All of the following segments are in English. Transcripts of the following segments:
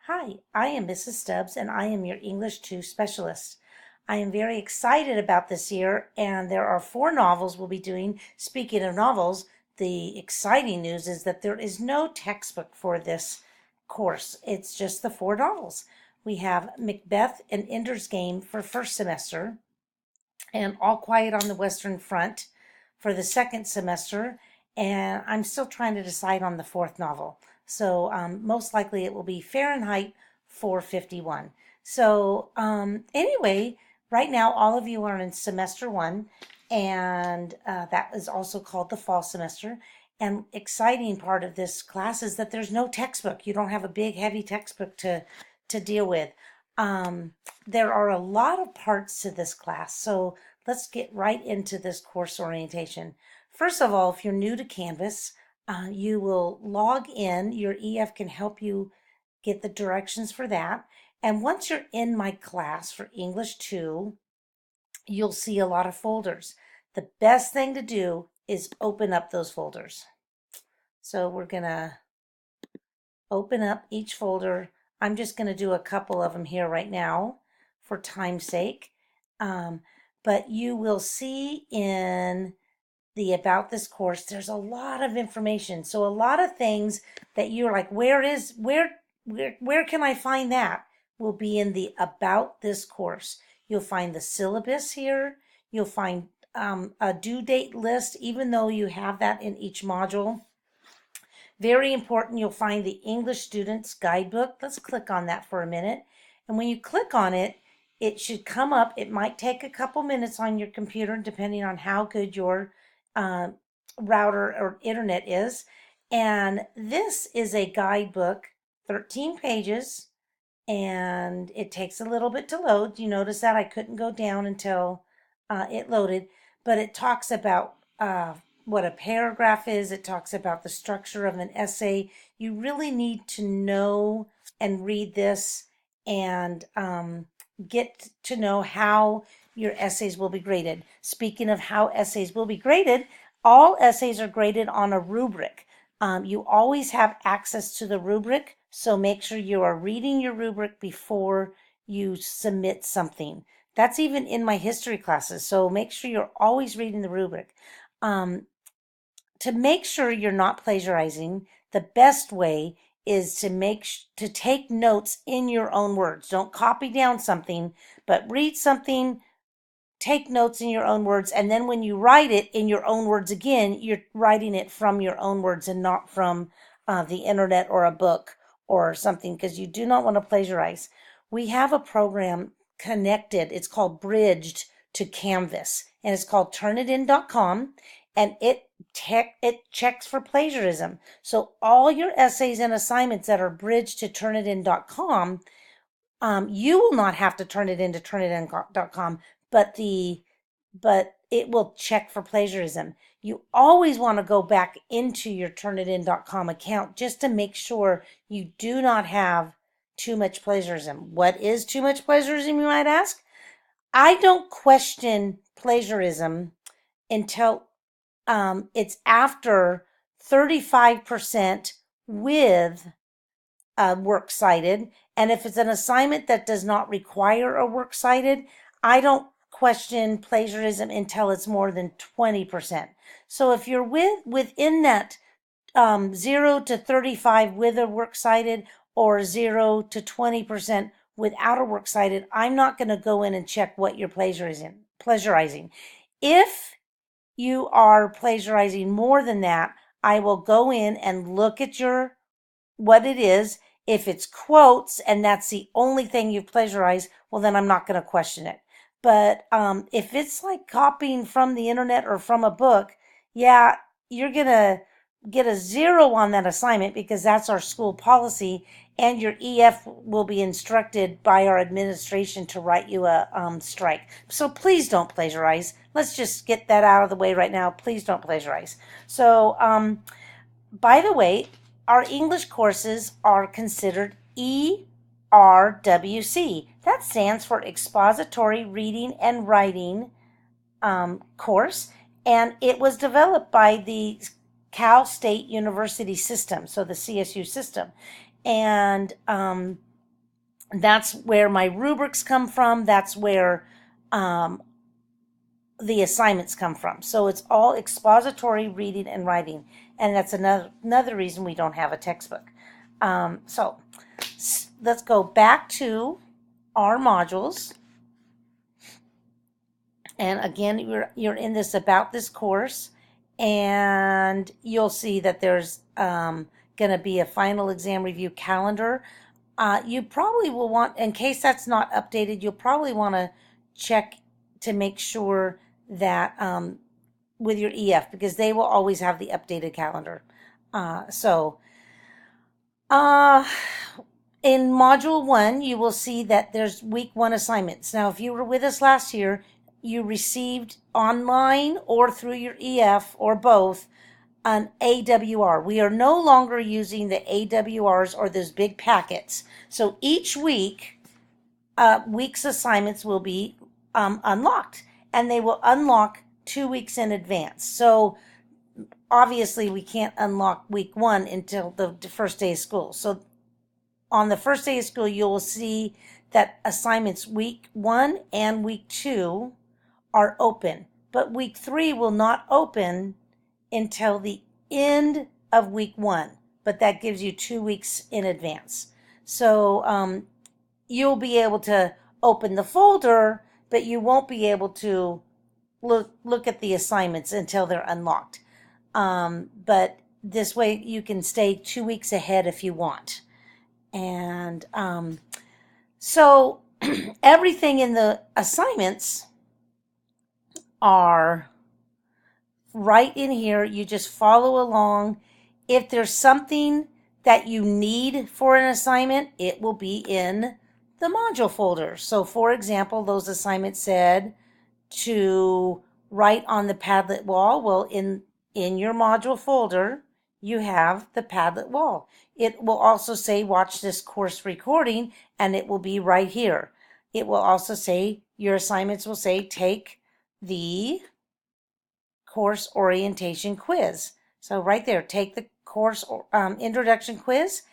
Hi, I am Mrs. Stubbs and I am your English 2 specialist. I am very excited about this year, and there are 4 novels we'll be doing. Speaking of novels, the exciting news is that there is no textbook for this course. It's just the 4 novels. We have Macbeth and Ender's Game for first semester, and All Quiet on the Western Front for the second semester. And I'm still trying to decide on the fourth novel. So most likely it will be Fahrenheit 451. So anyway, right now all of you are in semester 1, and that is also called the fall semester. And exciting part of this class is that there's no textbook. You don't have a big heavy textbook to deal with. Um, there are a lot of parts to this class, so let's get right into this course orientation. First of all, if you're new to Canvas, you will log in. Your EF can help you get the directions for that. And once you're in my class for English 2, you'll see a lot of folders. The best thing to do is open up those folders. So we're going to open up each folder. I'm just going to do a couple of them here right now for time's sake. But you will see in the About This course, there's a lot of information. So a lot of things that you're like, where can I find that? Will be in the About This course. You'll find the syllabus here. You'll find a due date list, even though you have that in each module. Very important, you'll find the English Student's Guidebook. Let's click on that for a minute. And when you click on it, it should come up. It might take a couple minutes on your computer, depending on how good your uh, router or internet is. And this is a guidebook, 13 pages, and it takes a little bit to load. You notice that I couldn't go down until it loaded, but it talks about what a paragraph is. It talks about the structure of an essay. You really need to know and read this and get to know how your essays will be graded. Speaking of how essays will be graded, all essays are graded on a rubric. You always have access to the rubric, so make sure you are reading your rubric before you submit something. That's even in my history classes, so make sure you're always reading the rubric. To make sure you're not plagiarizing, the best way is to take notes in your own words. Don't copy down something, but read something, take notes in your own words, and then when you write it in your own words again, you're writing it from your own words and not from the internet or a book or something, because you do not want to plagiarize. We have a program connected. It's called Bridged to Canvas, and it's called Turnitin.com, and it checks for plagiarism. So all your essays and assignments that are bridged to Turnitin.com, you will not have to turn it into Turnitin.com, but it will check for plagiarism. You always want to go back into your Turnitin.com account just to make sure you do not have too much plagiarism. What is too much plagiarism, you might ask? I don't question plagiarism until it's after 35% with works cited. And if it's an assignment that does not require a works cited, I don't question plagiarism until it's more than 20%. So if you're within that 0 to 35 with a works cited, or 0 to 20% without a works cited, I'm not going to go in and check what you're plagiarizing. If you are plagiarizing more than that, I will go in and look at what it is. If it's quotes and that's the only thing you've plagiarized, well, then I'm not going to question it. But if it's like copying from the internet or from a book, yeah, you're going to get a 0 on that assignment, because that's our school policy, and your EF will be instructed by our administration to write you a strike. So please don't plagiarize. Let's just get that out of the way right now. Please don't plagiarize. So, by the way, our English courses are considered ERWC. That stands for Expository Reading and Writing course, and it was developed by the Cal State University system, so the CSU system. And That's where my rubrics come from. That's where the assignments come from. So it's all expository reading and writing. And that's another reason we don't have a textbook. So let's go back to our modules. And again, you're in this about this course, and you'll see that there's going to be a final exam review calendar. You probably will want, in case that's not updated, you'll probably want to check to make sure that with your EF, because they will always have the updated calendar. In Module 1, you will see that there's Week 1 assignments. Now, if you were with us last year, you received online or through your EF or both an AWR. We are no longer using the AWRs or those big packets. So each week, week's assignments will be unlocked, and they will unlock 2 weeks in advance. So obviously we can't unlock week 1 until the first day of school. So on the first day of school, you'll see that assignments week 1 and week 2 are open, but week 3 will not open until the end of week 1, but that gives you 2 weeks in advance. So you'll be able to open the folder, but you won't be able to look at the assignments until they're unlocked. But this way you can stay 2 weeks ahead if you want. And so everything in the assignments are right in here. You just follow along. If there's something that you need for an assignment, it will be in the module folder. So for example, those assignments said to write on the Padlet wall. Well, in your module folder, you have the Padlet wall. It will also say watch this course recording, and it will be right here. It will also say, your assignments will say take the course orientation quiz. So right there, take the course introduction quiz,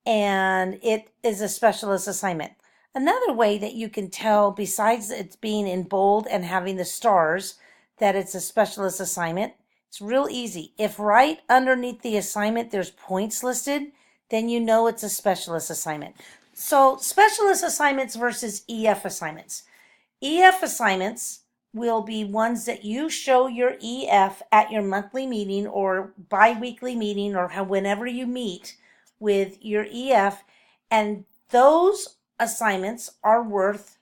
and it is a specialist assignment. Another way that you can tell, besides it's being in bold and having the stars, that it's a specialist assignment, it's real easy. If right underneath the assignment there's points listed, then you know it's a specialist assignment. So specialist assignments versus EF assignments. EF assignments will be ones that you show your EF at your monthly meeting or bi-weekly meeting, or whenever you meet with your EF, and those assignments are worth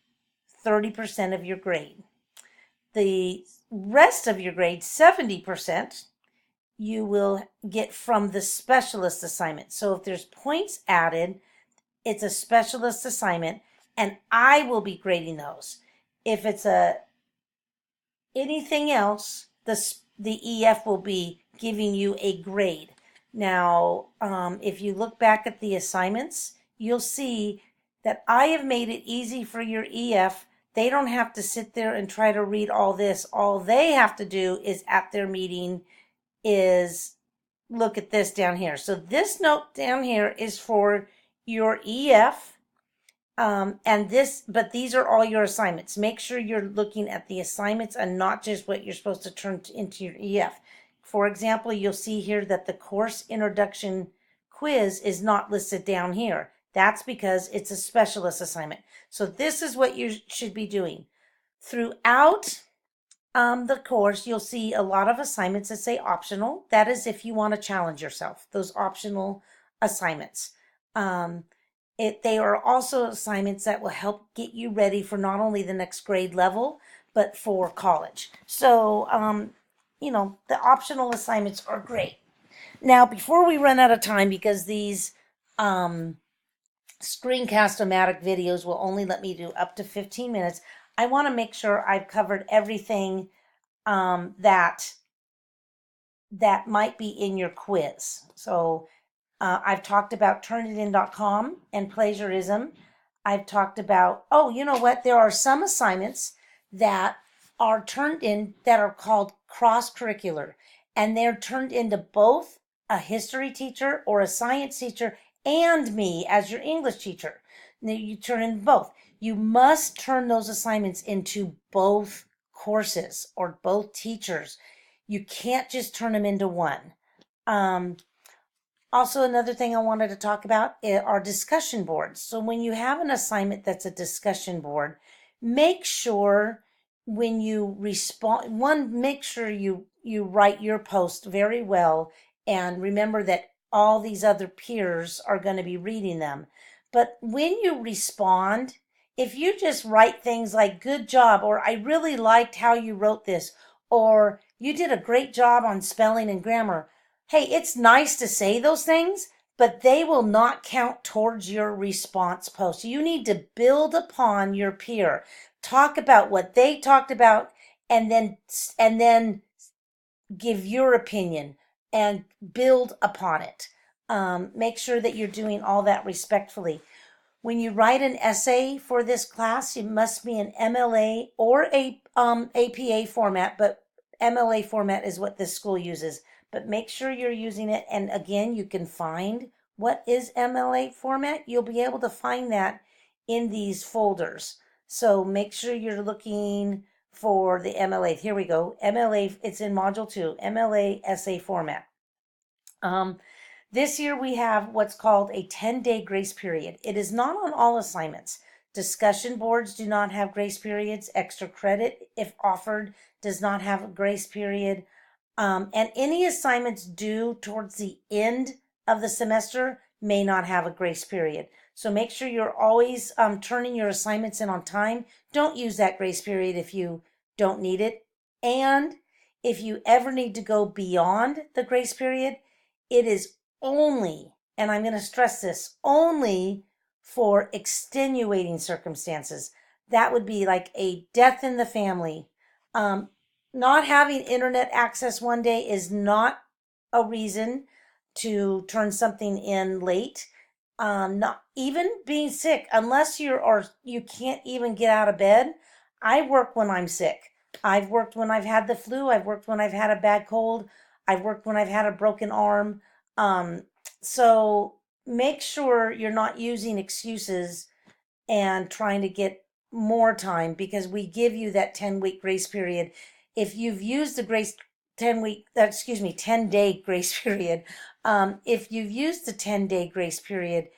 30% of your grade. The rest of your grade, 70%, you will get from the specialist assignment. So if there's points added, it's a specialist assignment, and I will be grading those. If it's anything else, the EF will be giving you a grade. Now, if you look back at the assignments, you'll see that I have made it easy for your EF. They don't have to sit there and try to read all this. All they have to do is at their meeting is look at this down here. So this note down here is for your EF. But these are all your assignments. Make sure you're looking at the assignments and not just what you're supposed to turn into your EF. For example, you'll see here that the course introduction quiz is not listed down here. That's because it's a specialist assignment. So this is what you should be doing. Throughout the course, you'll see a lot of assignments that say optional. That is if you want to challenge yourself, those optional assignments. They are also assignments that will help get you ready for not only the next grade level, but for college. So, the optional assignments are great. Now, before we run out of time, because these Screencast-O-Matic videos will only let me do up to 15 minutes, I want to make sure I've covered everything that might be in your quiz. So I've talked about Turnitin.com and plagiarism. I've talked about, you know what? There are some assignments that are turned in that are called cross-curricular, and they're turned into both a history teacher or a science teacher and me as your English teacher. Now you turn in both. You must turn those assignments into both courses or both teachers. You can't just turn them into one. Um, Also, another thing I wanted to talk about are discussion boards. So when you have an assignment that's a discussion board, make sure when you respond, one, make sure you write your post very well, and remember that all these other peers are going to be reading them. But when you respond, if you just write things like "good job" or "I really liked how you wrote this" or "you did a great job on spelling and grammar," hey, it's nice to say those things, but they will not count towards your response post. You need to build upon your peer. Talk about what they talked about, and then give your opinion and build upon it. Make sure that you're doing all that respectfully. When you write an essay for this class, it must be an MLA or a APA format, but MLA format is what this school uses. But make sure you're using it. And again, you can find what is MLA format. You'll be able to find that in these folders. So make sure you're looking for the MLA. Here we go. MLA, it's in module 2, MLA essay format. This year we have what's called a 10-day grace period. It is not on all assignments. Discussion boards do not have grace periods. Extra credit, if offered, does not have a grace period. And any assignments due towards the end of the semester may not have a grace period. So make sure you're always turning your assignments in on time. Don't use that grace period if you don't need it. And if you ever need to go beyond the grace period, it is only, and I'm going to stress this, only for extenuating circumstances. That would be like a death in the family. Not having internet access one day is not a reason to turn something in late. Not even being sick, unless you can't even get out of bed. I work when I'm sick. I've worked when I've had the flu. I've worked when I've had a bad cold. I've worked when I've had a broken arm. So make sure you're not using excuses and trying to get more time, because we give you that 10-week grace period. If you've used the 10-day grace period, if you've used the 10-day grace period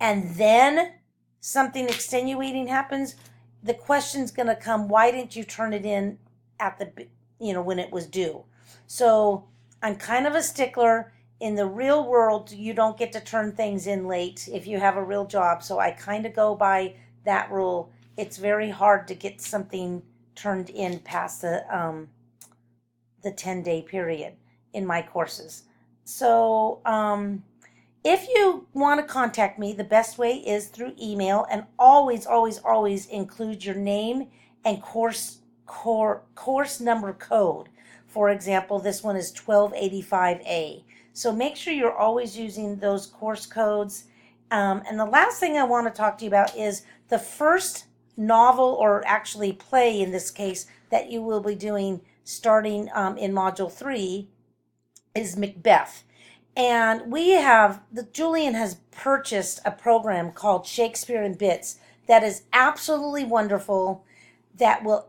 and then something extenuating happens, the question's going to come, why didn't you turn it in at when it was due? So I'm kind of a stickler. In the real world, you don't get to turn things in late if you have a real job. So I kind of go by that rule. It's very hard to get something turned in past the 10-day period in my courses. So if you want to contact me, the best way is through email, and always, always, always include your name and course number code. For example, this one is 1285A. So make sure you're always using those course codes. And the last thing I want to talk to you about is the first novel, or actually play in this case, that you will be doing starting in Module 3 is Macbeth. And Julian has purchased a program called Shakespeare in Bits that is absolutely wonderful, that will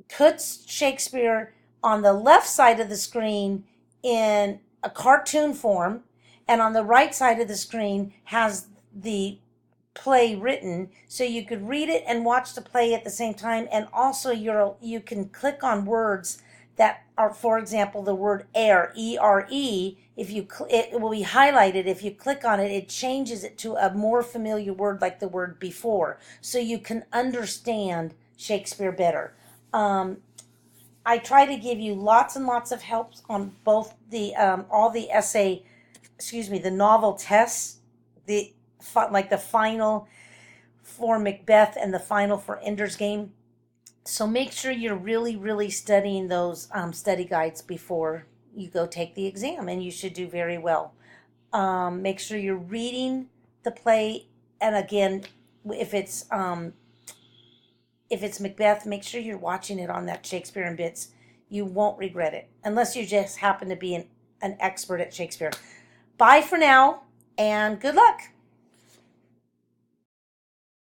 put Shakespeare on the left side of the screen in a cartoon form, and on the right side of the screen has the play written, so you could read it and watch the play at the same time. And also you can click on words that are, for example, the word air, E-R-E. It will be highlighted. If you click on it, it changes it to a more familiar word, like the word before, so you can understand Shakespeare better. I try to give you lots and lots of help on both all the essay, the novel tests, like the final for Macbeth and the final for Ender's Game. So make sure you're really, really studying those study guides before you go take the exam, and you should do very well. Make sure you're reading the play, and again, if it's Macbeth, make sure you're watching it on that Shakespeare in Bits. You won't regret it, unless you just happen to be an expert at Shakespeare. Bye for now, and good luck.